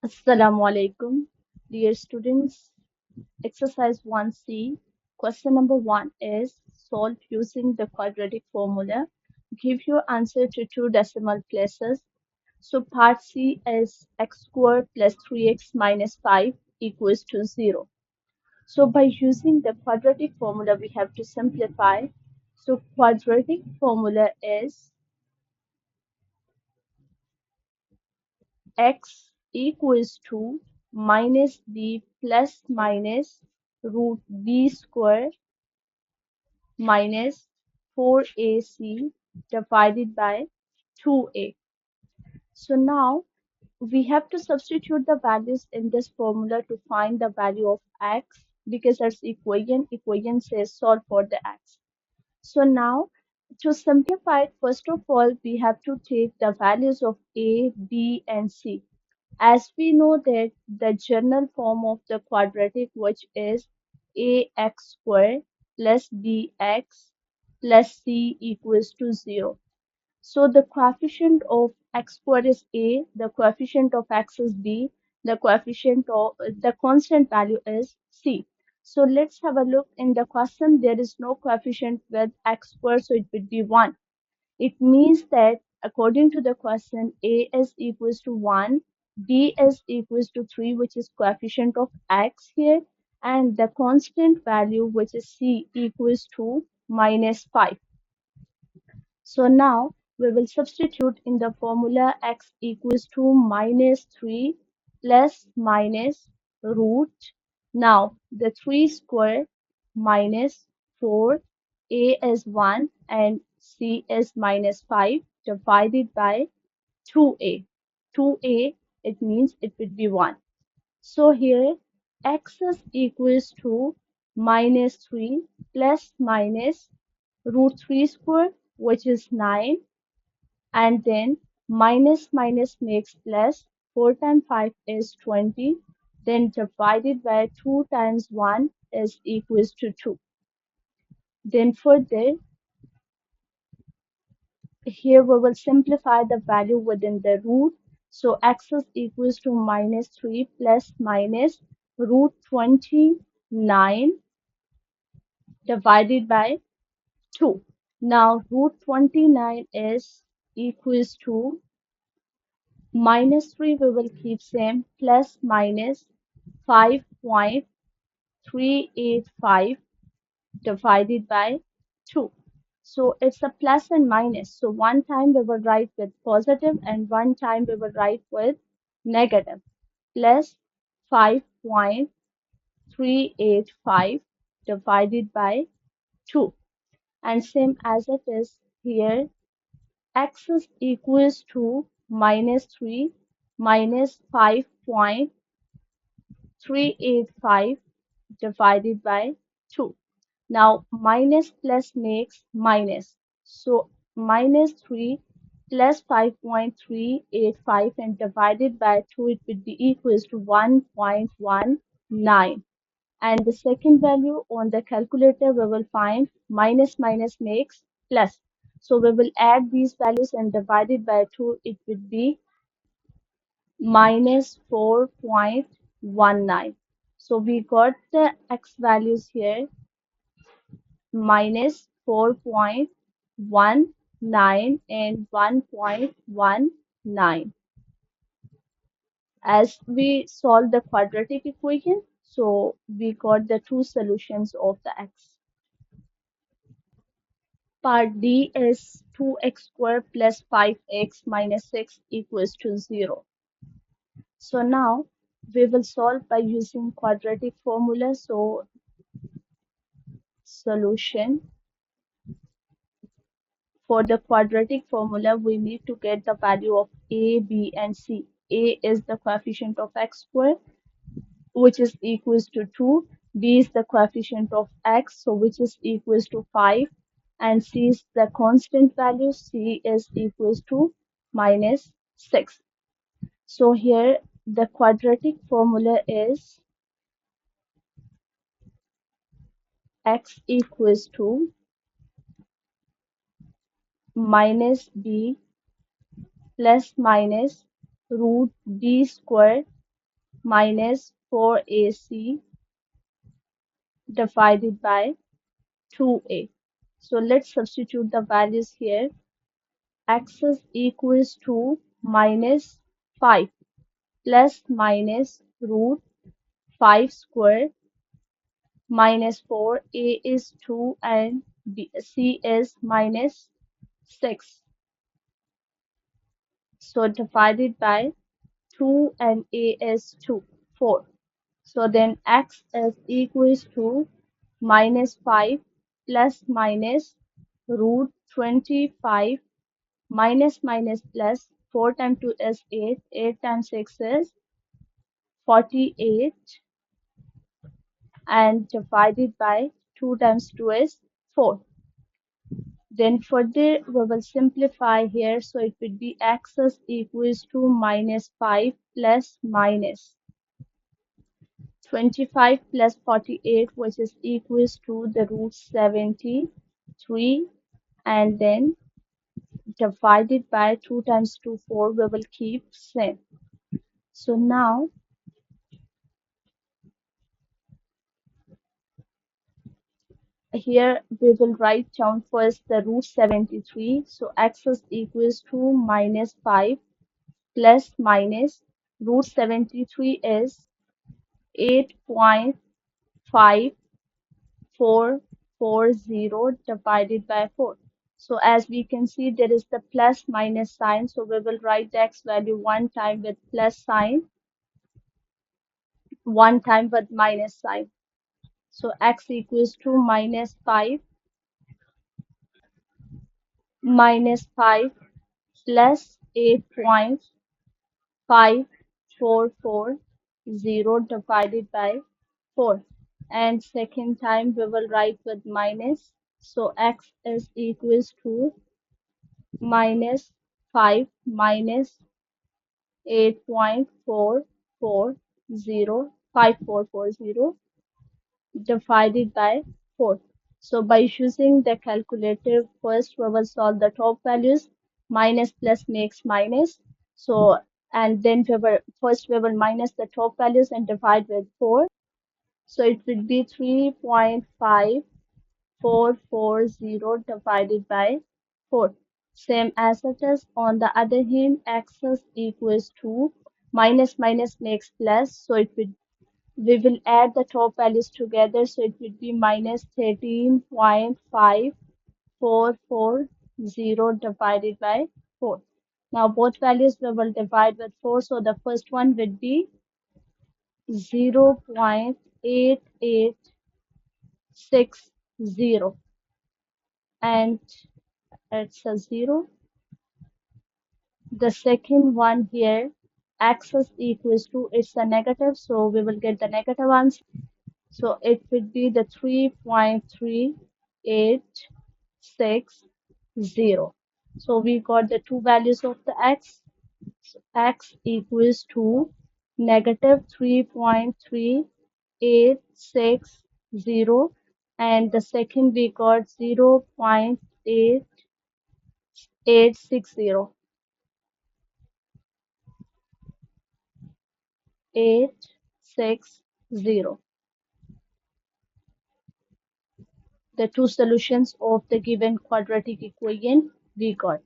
Assalamu alaikum, dear students. Exercise 1C. Question number 1 is solve using the quadratic formula. Give your answer to two decimal places. So part C is x squared plus 3x minus 5 equals to 0. So by using the quadratic formula, we have to simplify. So quadratic formula is x equals to minus b plus minus root b square minus 4ac divided by 2a. So now we have to substitute the values in this formula to find the value of x because that's equation says solve for the x. So now to simplify it, first of all, we have to take the values of a, b and c. As we know that the general form of the quadratic, which is ax squared plus bx plus c equals to 0. So the coefficient of x squared is a, the coefficient of x is b, the coefficient of the constant value is c. So let's have a look in the question. There is no coefficient with x squared, so it would be 1. It means that according to the question, a is equals to 1, b is equals to 3, which is coefficient of x here, and the constant value, which is c, equals to minus 5. So now we will substitute in the formula x equals to minus 3 plus minus root. Now the 3 square minus 4, a is 1 and c is minus 5 divided by 2a. 2a, it means it would be 1. So here x is equals to minus 3 plus minus root 3 square, which is 9, and then minus minus makes plus. 4 times 5 is 20, then divided by 2 times 1 is equals to 2. Then further, here we will simplify the value within the root. So x is equals to minus 3 plus minus root 29 divided by 2. Now root 29 is equals to minus 3 we will keep same plus minus 5.385 divided by 2. So it's a plus and minus. So one time we will write with positive and one time we will write with negative. Plus 5.385 divided by 2. And same as it is here, x is equals to minus 3 minus 5.385 divided by 2. Now minus plus makes minus. So minus 3 plus 5.385 and divided by 2, it would be equals to 1.19. And the second value on the calculator, we will find minus minus makes plus. So we will add these values and divide it by 2. It would be minus 4.19. So we got the x values here minus 4.19 and 1.19 as we solve the quadratic equation. So we got the two solutions of the x. Part D is 2x squared plus 5x minus 6 equals to 0. So now we will solve by using quadratic formula. So solution for the quadratic formula, we need to get the value of a, b and c. A is the coefficient of x squared, which is equals to 2. B is the coefficient of x, so which is equals to 5. And c is the constant value, c is equals to minus 6. So here the quadratic formula is x equals to minus b plus minus root b squared minus 4ac divided by 2a. So let's substitute the values here. X is equals to minus 5 plus minus root 5 square minus 4. A is 2 and C is minus 6. So divided by 2 and A is 2, 4. So then X is equals to minus 5 plus minus root 25 minus minus plus 4 times 2 is 8, 8 times 6 is 48 and divided by 2 times 2 is 4. Then further we will simplify here, so it would be x is equals to minus 5 plus minus 25 plus 48, which is equals to the root 73, and then divided by 2 times 2 4, we will keep same. So now here we will write down first the root 73. So x is equals to minus 5 plus minus root 73 is 8.5440 divided by 4. So as we can see, there is the plus minus sign. So we will write the x value one time with plus sign, one time with minus sign. So x equals to minus 5 plus 8.5440 divided by 4. And second time we will write with minus. So x is equals to minus 5 minus 8.5440 divided by 4. So by using the calculator, first we will solve the top values. Minus plus makes minus. So and then we will minus the top values and divide with 4. So it would be 3.5440 divided by 4. Same as it is. On the other hand, x is equals to minus minus makes plus. So we will add the top values together. So it would be minus 13.5440 divided by 4. Now both values we will divide with 4. So the first one would be 0.8860, and it's a 0. The second one here, x is equals to, it's a negative, so we will get the negative answer. So it would be the 3.3860. So we got the two values of the x. So x equals to negative 3.3860, and the second we got 0.8860. The two solutions of the given quadratic equation we got.